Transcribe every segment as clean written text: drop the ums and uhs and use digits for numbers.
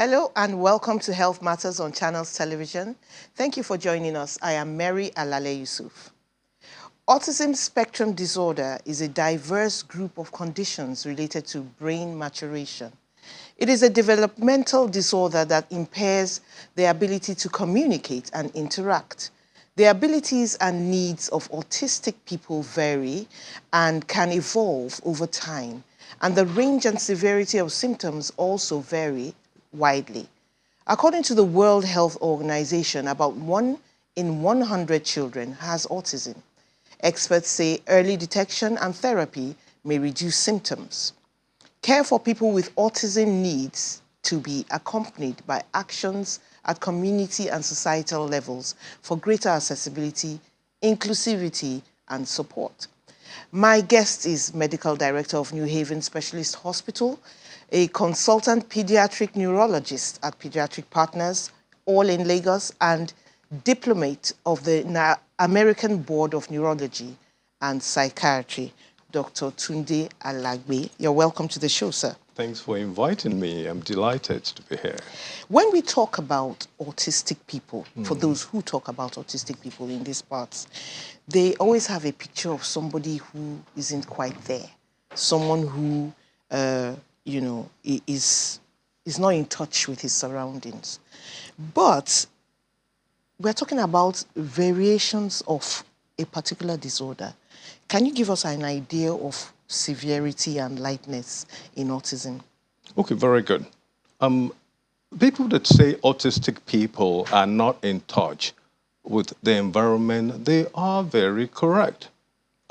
Hello and welcome to Health Matters on Channels Television. Thank you for joining us. I am Mary Alale Yusuf. Autism spectrum disorder is a diverse group of conditions related to brain maturation. It is a developmental disorder that impairs the ability to communicate and interact. The abilities and needs of autistic people vary and can evolve over time, and the range and severity of symptoms also vary widely. According to the World Health Organization, about 1 in 100 children has autism. Experts say early detection and therapy may reduce symptoms. Care for people with autism needs to be accompanied by actions at community and societal levels for greater accessibility, inclusivity, and support. My guest is Medical Director of New Haven Specialist Hospital, a consultant pediatric neurologist at Pediatric Partners, all in Lagos, and diplomate of the American Board of Neurology and Psychiatry, Dr. Tunde Alagbe. You're welcome to the show, sir. Thanks for inviting me. I'm delighted to be here. When we talk about autistic people, for those who talk about autistic people in these parts, they always have a picture of somebody who isn't quite there, someone who, is not in touch with his surroundings. But we're talking about variations of a particular disorder. Can you give us an idea of severity and lightness in autism? Okay, very good. People that say autistic people are not in touch with the environment, they are very correct.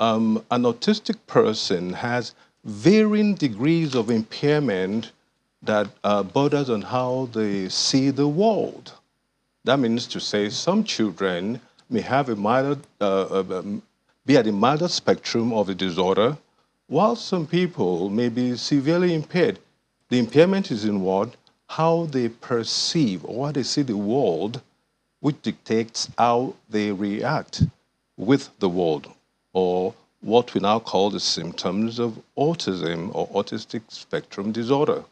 An autistic person has varying degrees of impairment that borders on how they see the world. That means to say some children may have a milder, be at the milder spectrum of the disorder, while some people may be severely impaired. The impairment is in what? How they perceive or how they see the world, which dictates how they react with the world, or what we now call the symptoms of autism or autistic spectrum disorder.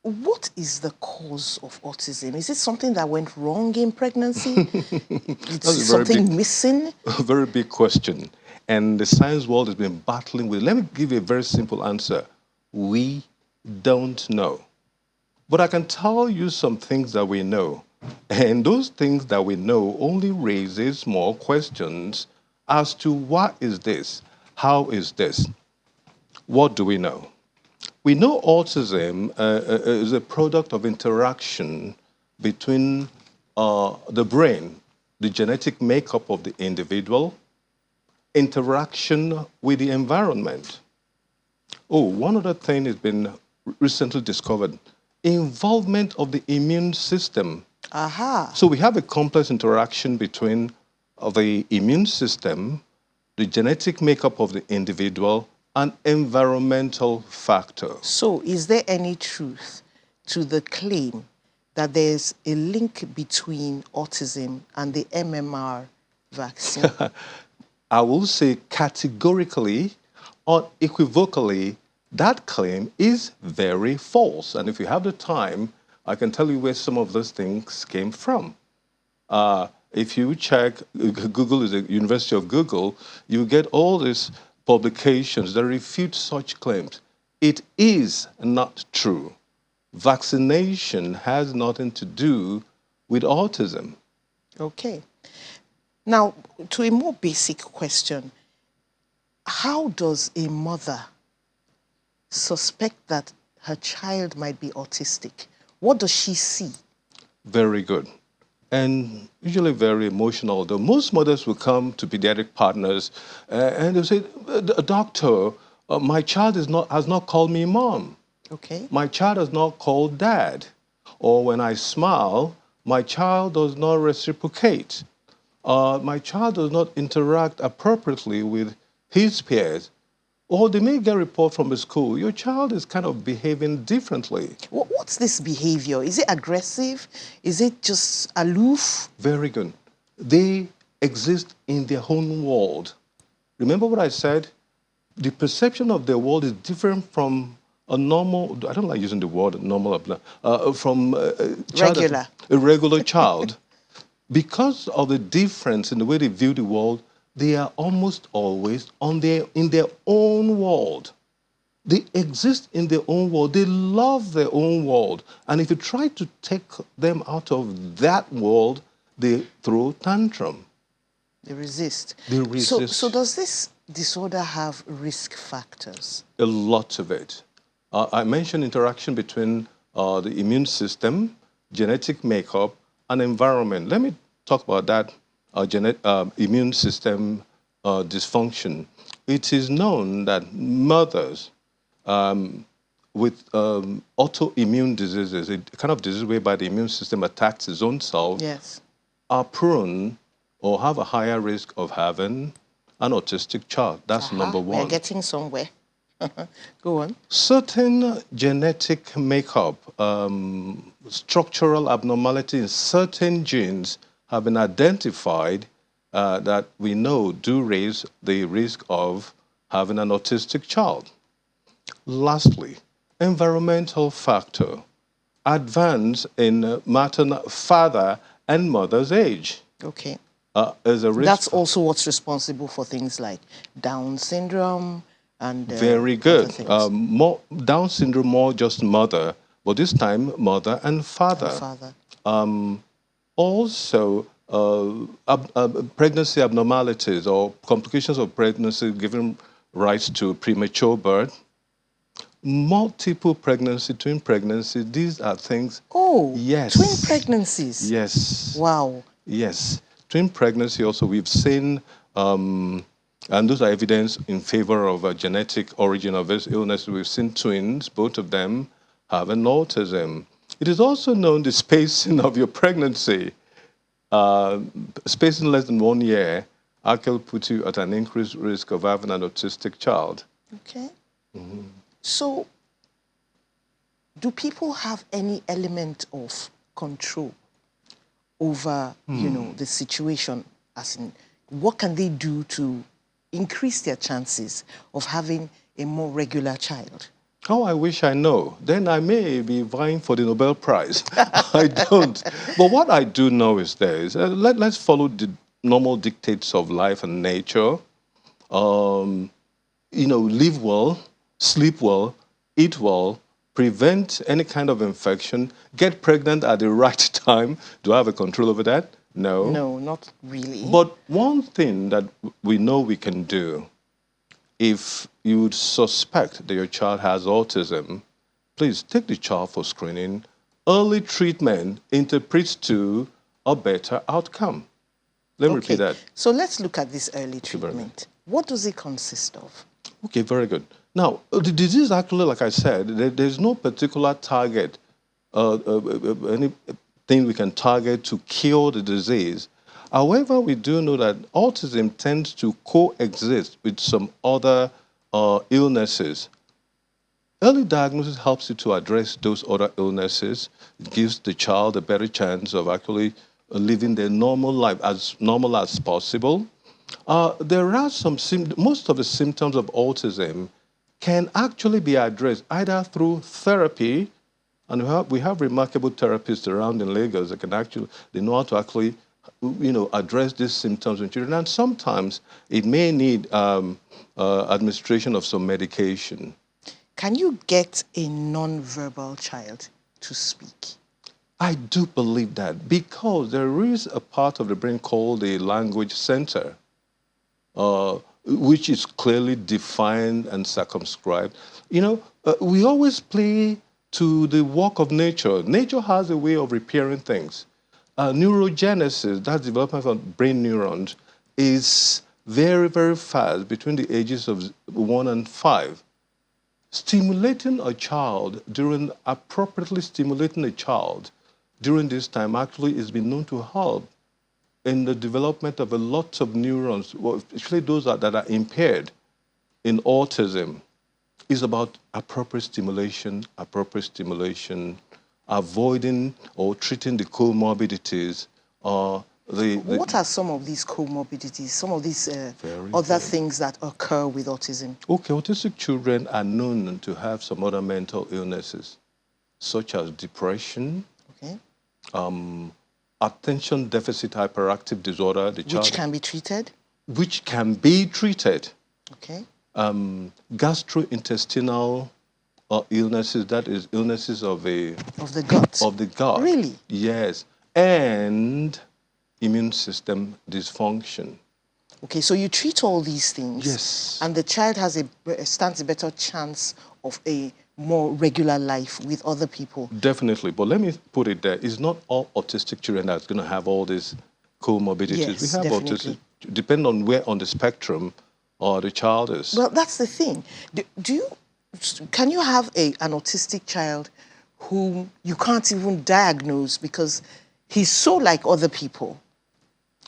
What is the cause of autism? Is it something that went wrong in pregnancy? Is something missing? A very big question. And the science world has been battling with it. Let me give you a very simple answer. We don't know. But I can tell you some things that we know. And those things that we know only raises more questions as to what is this? How is this? What do we know? We know autism is a product of interaction between the brain, the genetic makeup of the individual, interaction with the environment. Oh, one other thing has been recently discovered, involvement of the immune system. Aha. So we have a complex interaction between the immune system, the genetic makeup of the individual, and environmental factors. So is there any truth to the claim that there's a link between autism and the MMR vaccine? I will say categorically, unequivocally, that claim is very false. And if you have the time, I can tell you where some of those things came from. If you check, Google is the University of Google, you get all these publications that refute such claims. It is not true. Vaccination has nothing to do with autism. Okay. Now, to a more basic question, how does a mother suspect that her child might be autistic? What does she see? Very good. And usually very emotional. Though most mothers will come to Pediatric Partners and they'll say, doctor, my child has not called me mom. Okay. My child has not called dad. Or when I smile, my child does not reciprocate. My child does not interact appropriately with his peers. Or they may get a report from the school, your child is kind of behaving differently. What's this behavior? Is it aggressive? Is it just aloof? Very good. They exist in their own world. Remember what I said? The perception of their world is different from a normal, I don't like using the word normal, from a child, Regular. a regular child, because of the difference in the way they view the world, they are almost always in their own world. They exist in their own world. They love their own world. And if you try to take them out of that world, they throw tantrum. They resist. They So resist. does this disorder have risk factors? A lot of it. I mentioned interaction between the immune system, genetic makeup, and environment. Let me talk about that immune system dysfunction. It is known that mothers with autoimmune diseases, a kind of disease whereby the immune system attacks its own self, Yes. are prone or have a higher risk of having an autistic child. That's number We are one. getting somewhere. Go on. Certain genetic makeup, structural abnormality in certain genes have been identified that we know do raise the risk of having an autistic child. Lastly, environmental factor, advance in father and mother's age. Okay. As a That's risk. also what's responsible for things like Down syndrome and Very other good. things. More Down syndrome, more just mother, but this time mother and And father. father. Also, pregnancy abnormalities or complications of pregnancy giving rise to premature birth, multiple pregnancy, twin pregnancy. These are things. Oh, twin Yes, pregnancies. yes. Wow. Yes, twin pregnancy also we've seen, and those are evidence in favor of a genetic origin of this illness. We've seen twins, both of them having autism. It is also known the spacing of your pregnancy, spacing less than 1 year, actually puts you at an increased risk of having an autistic child. Okay. So, do people have any element of control over, the situation? As in, what can they do to increase their chances of having a more regular child? Oh, I wish I know. Then I may be vying for the Nobel Prize. I don't. But what I do know is this. Let's follow the normal dictates of life and nature. Live well, sleep well, eat well, prevent any kind of infection, get pregnant at the right time. Do I have a control over that? No. No, not really. But one thing that we know we can do, if you suspect that your child has autism, please take the child for screening. Early treatment interprets to a better outcome. Let me repeat Okay. that. So let's look at this early Okay, very good. treatment. What does it consist of? Okay, very good. Now, the disease actually, like I said, there's no particular target, anything we can target to cure the disease. However, we do know that autism tends to coexist with some other illnesses. Early diagnosis helps you to address those other illnesses. It gives the child a better chance of actually living their normal life as normal as possible. There are most of the symptoms of autism can actually be addressed either through therapy, and we have remarkable therapists around in Lagos that they know how to actually, address these symptoms in children. And sometimes it may need administration of some medication. Can you get a non-verbal child to speak? I do believe that because there is a part of the brain called the language center, which is clearly defined and circumscribed. We always play to the work of nature. Nature has a way of repairing things. Neurogenesis, that development of brain neurons, is very, very fast between the ages of 1 and 5. Appropriately stimulating a child during this time actually has been known to help in the development of a lot of neurons, especially those that are impaired in autism. Is about appropriate stimulation, avoiding or treating the co-morbidities, What are some of these comorbidities, some of these other things that occur with autism? Okay, autistic children are known to have some other mental illnesses, such as depression, Okay. Attention deficit hyperactive disorder, Which can be treated? Which can be treated. Okay. Gastrointestinal illnesses, that is illnesses of the gut. Of the gut. Really? Yes. And immune system dysfunction. Okay, so you treat all these things. Yes. And the child stands a better chance of a more regular life with other people. Definitely. But let me put it there. It's not all autistic children that's going to have all these comorbidities. Yes, we have definitely. autistic, depending on where on the spectrum the child is. Well, that's the thing. Can you have an autistic child whom you can't even diagnose because he's so like other people?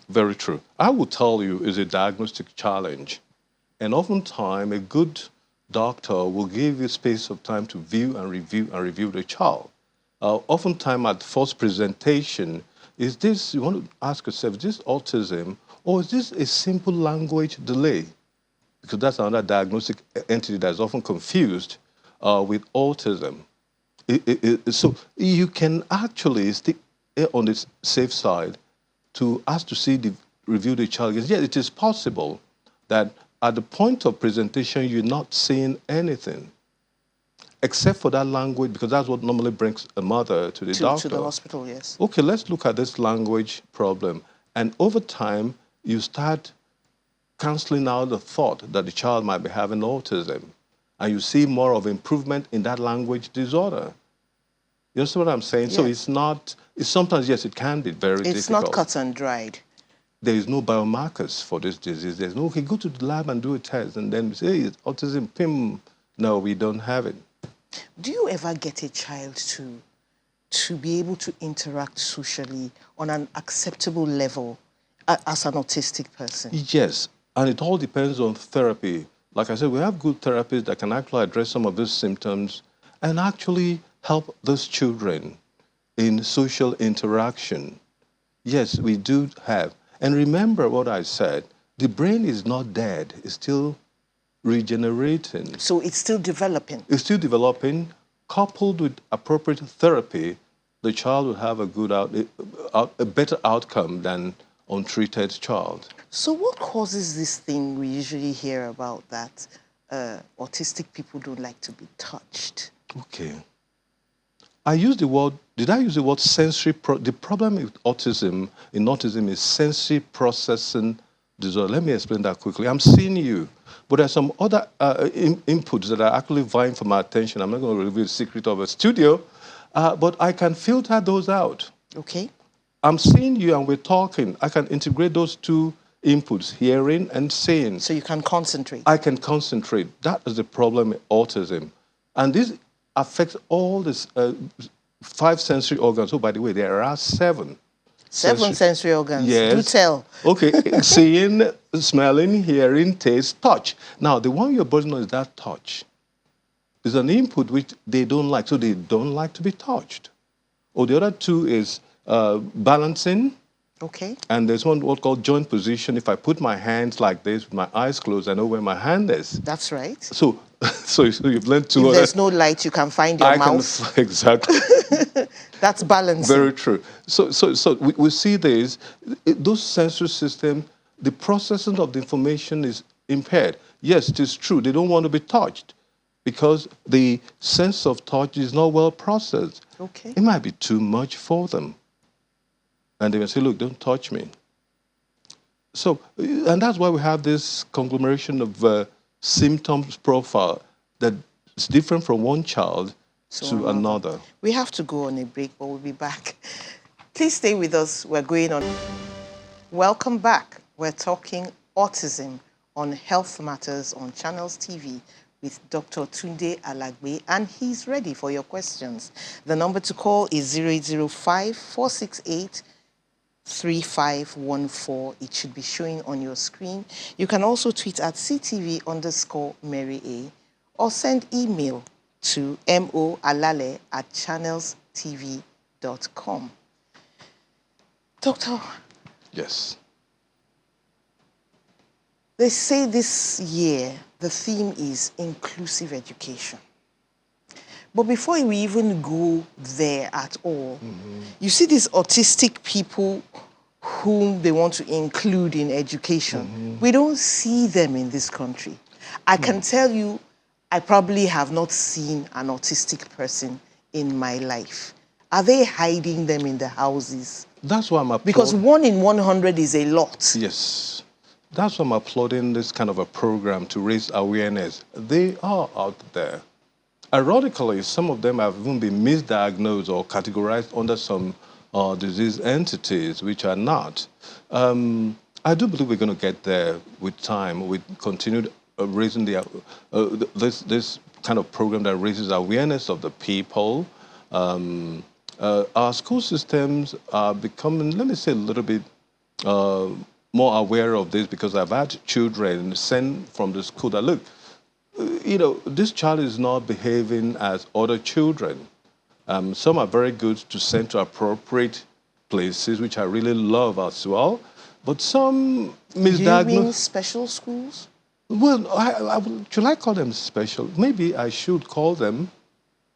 Very true. I will tell you, it's a diagnostic challenge. And oftentimes, a good doctor will give you space of time to view and review the child. Oftentimes, at first presentation, you want to ask yourself, is this autism or is this a simple language delay? Because that's another diagnostic entity that's often confused with autism. So you can actually stay on the safe side to ask to review the child. Yes, it is possible that at the point of presentation, you're not seeing anything except for that language, because that's what normally brings a mother to the doctor. To the hospital, yes. Okay, let's look at this language problem. And over time, you start canceling out the thought that the child might be having autism. And you see more of improvement in that language disorder. You understand what I'm saying? Yes. So sometimes, yes, it can be very difficult. It's not cut and dried. There is no biomarkers for this disease. There's no, okay, go to the lab and do a test and then say, hey, it's autism, pim. No, we don't have it. Do you ever get a child to be able to interact socially on an acceptable level as an autistic person? Yes, and it all depends on therapy. Like I said, we have good therapists that can actually address some of these symptoms and actually help those children in social interaction. Yes, we do have. And remember what I said, the brain is not dead, it's still regenerating. So it's still developing? It's still developing. Coupled with appropriate therapy, the child will have a better outcome than untreated child. So what causes this thing we usually hear about that autistic people don't like to be touched? Okay. Did I use the word sensory? The problem with autism is sensory processing disorder. Let me explain that quickly. I'm seeing you, but there's some other inputs that are actually vying for my attention. I'm not going to reveal the secret of a studio, but I can filter those out. Okay. I'm seeing you and we're talking. I can integrate those two inputs, hearing and seeing. So you can concentrate. I can concentrate. That is the problem with autism. And this affects all these 5 sensory organs. Oh, by the way, there are 7. 7 sensory organs. Yes. Do tell. Okay, seeing, smelling, hearing, taste, touch. Now, the one you're buzzing on is that touch. It's an input which they don't like, so they don't like to be touched. Or the other 2 is balancing. Okay. And there's one what's called joint position. If I put my hands like this with my eyes closed, I know where my hand is. That's right. So you've learned to... If there's no light, you can find your mouth. Exactly. That's balancing. Very true. So we see this, those sensory systems, the processing of the information is impaired. Yes, it is true. They don't want to be touched because the sense of touch is not well processed. Okay. It might be too much for them. And they will say, look, don't touch me. So, and that's why we have this conglomeration of symptoms profile that's different from one child to another. We have to go on a break, but we'll be back. Please stay with us. We're going on. Welcome back. We're talking autism on Health Matters on Channels TV with Dr. Tunde Alagbe, and he's ready for your questions. The number to call is 0805-468-3514. It should be showing on your screen. You can also tweet at CTV_Mary A or send email to moalale@channelstv.com. Doctor, Yes. They say this year the theme is inclusive education. But before we even go there at all, you see these autistic people whom they want to include in education. We don't see them in this country. I can tell you, I probably have not seen an autistic person in my life. Are they hiding them in the houses? That's why I'm applauding. Because 1 in 100 is a lot. Yes. That's why I'm applauding this kind of a program to raise awareness. They are out there. Ironically, some of them have even been misdiagnosed or categorized under some disease entities, which are not. I do believe we're going to get there with time, with continued raising this kind of program that raises awareness of the people. Our school systems are becoming, let me say, a little bit more aware of this, because I've had children sent from the school that, look, you know, this child is not behaving as other children. Some are very good to send to appropriate places, which I really love as well. But some misdiagnosed. You mean special schools? Well, should I call them special? Maybe I should call them.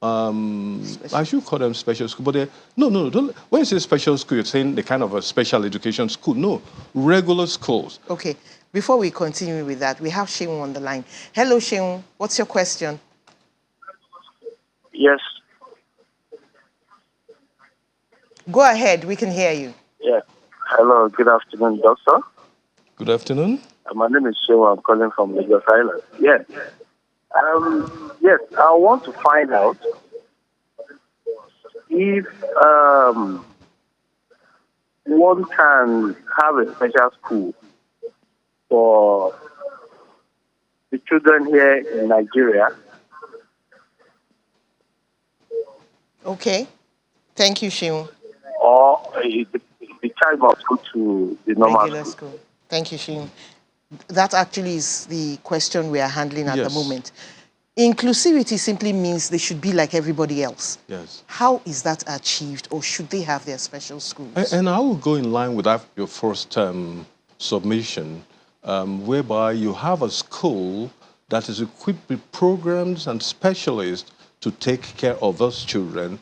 I should call them special school. But no. Don't, when you say special school, you're saying the kind of a special education school. No, regular schools. Okay. Before we continue with that, we have Sheung on the line. Hello, Sheung. What's your question? Yes. Go ahead. We can hear you. Yeah. Hello. Good afternoon, doctor. Good afternoon. My name is Shewa. I'm calling from Lagos Island. Yes. Yes. I want to find out if one can have a special school for the children here in Nigeria. Okay. Thank you, Sheung. Or the child must go to the normal Regular school. Thank you, Sheung. That actually is the question we are handling at the moment. Inclusivity simply means they should be like everybody else. Yes. How is that achieved, or should they have their special schools? And I will go in line with that, your first submission, whereby you have a school that is equipped with programs and specialists to take care of those children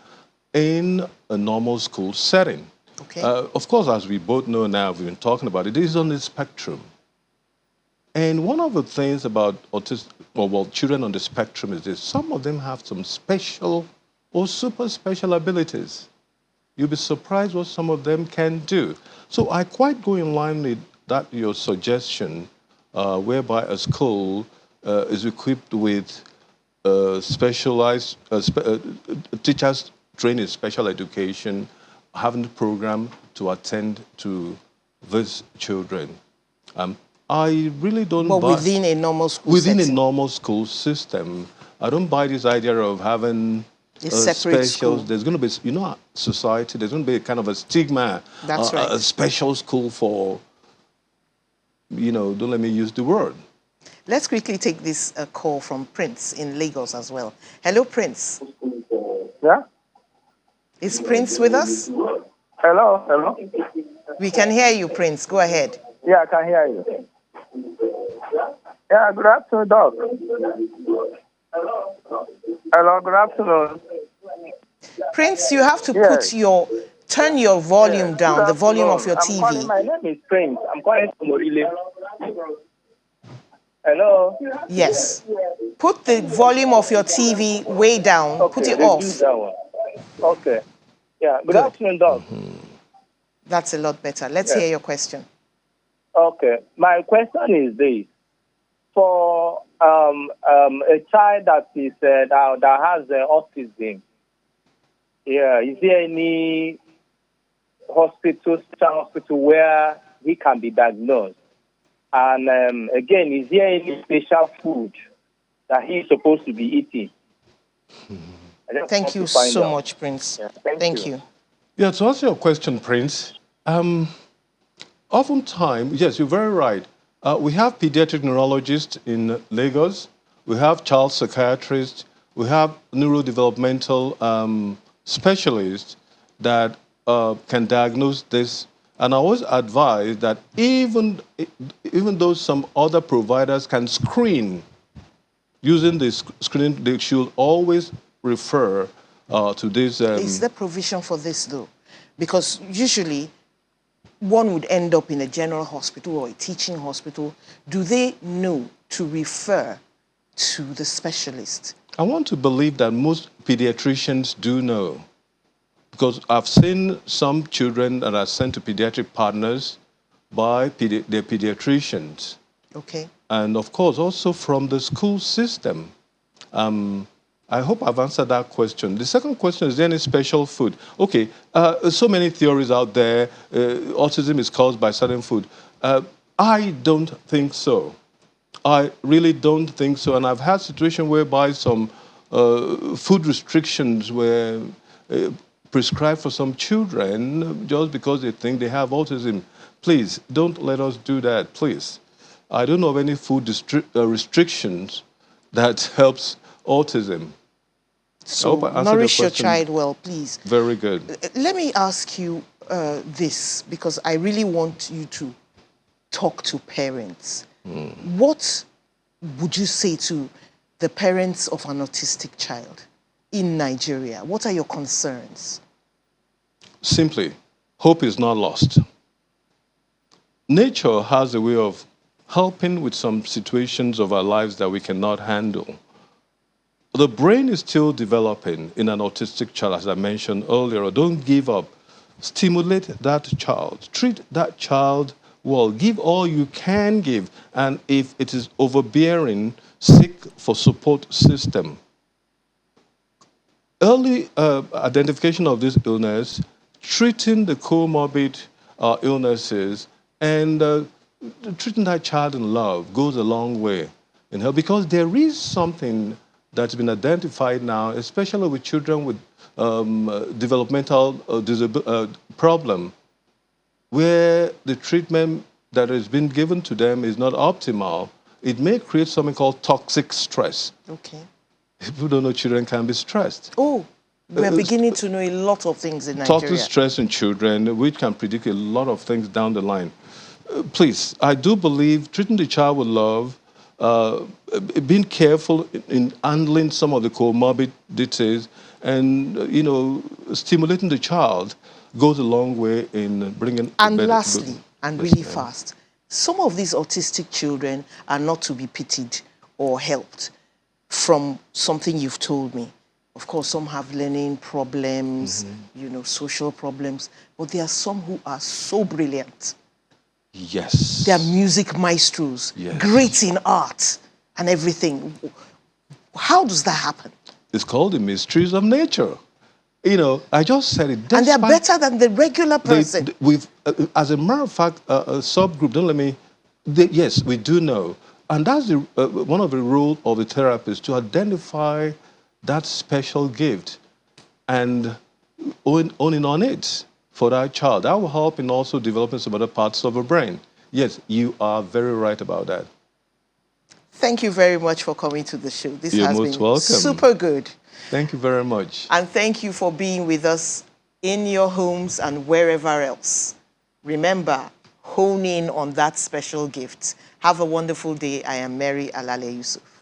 in a normal school setting. Okay. Of course, as we both know now, we've been talking about it, it is on the spectrum. And one of the things about children on the spectrum is this: some of them have some special or super special abilities. You'll be surprised what some of them can do. So I quite go in line with that, your suggestion, whereby a school is equipped with specialized teachers trained in special education, having a program to attend to these children. I really don't buy... But within a normal school Within setting. a normal school system. I don't buy this idea of having a separate school. There's going to be, you know, society, there's going to be a kind of a stigma. That's right. A special school for, you know, don't let me use the word. Let's quickly take this call from Prince in Lagos as well. Hello, Prince. Yeah? Is Prince with us? Hello? We can hear you, Prince. Go ahead. Yeah, I can hear you. Yeah, good afternoon, Doc. Hello, good afternoon. Prince, you have to turn your volume down, the volume of your TV. My name is Prince. I'm calling from Orile. Hello? Yes. Put the volume of your TV way down. Okay, Put it off. That one. Okay. Yeah, good afternoon, Doc. That's a lot better. Let's hear your question. Okay. My question is this. For a child that is that has autism, is there any special hospital where he can be diagnosed? And again, is there any special food that he's supposed to be eating? Thank you so much, Prince. Yeah, thank you. Yeah, to answer your question, Prince, oftentimes, yes, you're very right. We have pediatric neurologists in Lagos. We have child psychiatrists. We have neurodevelopmental specialists that can diagnose this And I always advise that even though some other providers can screen using the screening, they should always refer to this. Is there provision for this though? Because usually one would end up in a general hospital or a teaching hospital. Do they know to refer to the specialist? I want to believe that most pediatricians do know, because I've seen some children that are sent to pediatric partners by their pediatricians. Okay. And of course, also from the school system. I hope I've answered that question. The second question, is there any special food? Okay, so many theories out there. Autism is caused by certain food. I don't think so. I really don't think so. And I've had situations whereby some food restrictions were prescribed for some children just because they think they have autism. Please, don't let us do that, please. I don't know of any food restrictions that helps autism. So nourish your child well, please. Very good. Let me ask you this, because I really want you to talk to parents. What would you say to the parents of an autistic child in Nigeria? What are your concerns? Simply, hope is not lost. Nature has a way of helping with some situations of our lives that we cannot handle. The brain is still developing in an autistic child, as I mentioned earlier. Don't give up. Stimulate that child. Treat that child well. Give all you can give. And if it is overbearing, seek for support system. Early identification of this illness, treating the comorbid illnesses, and treating that child in love goes a long way in help, because there is something that's been identified now, especially with children with developmental problem, where the treatment that has been given to them is not optimal. It may create something called toxic stress. Okay. People don't know children can be stressed. Oh, we're beginning to know a lot of things in Nigeria. Toxic stress in children, which can predict a lot of things down the line. Please, I do believe treating the child with love, being careful in handling some of the comorbidities, and stimulating the child goes a long way in bringing. And lastly, and really fast, some of these autistic children are not to be pitied or helped from something you've told me. Of course, some have learning problems, social problems, but there are some who are so brilliant. Yes. They are music maestros, yes. Great in art and everything. How does that happen? It's called the mysteries of nature. I just said it. And they're better than the regular person. As a matter of fact, a subgroup, don't let me, yes, we do know. And that's one of the roles of the therapist, to identify that special gift and owning on it for that child. That will help in also developing some other parts of the brain. Yes, you are very right about that. Thank you very much for coming to the show. This You're has most been welcome. Super good. Thank you very much. And thank you for being with us in your homes and wherever else. Remember, hone in on that special gift. Have a wonderful day. I am Mary Alale Yusuf.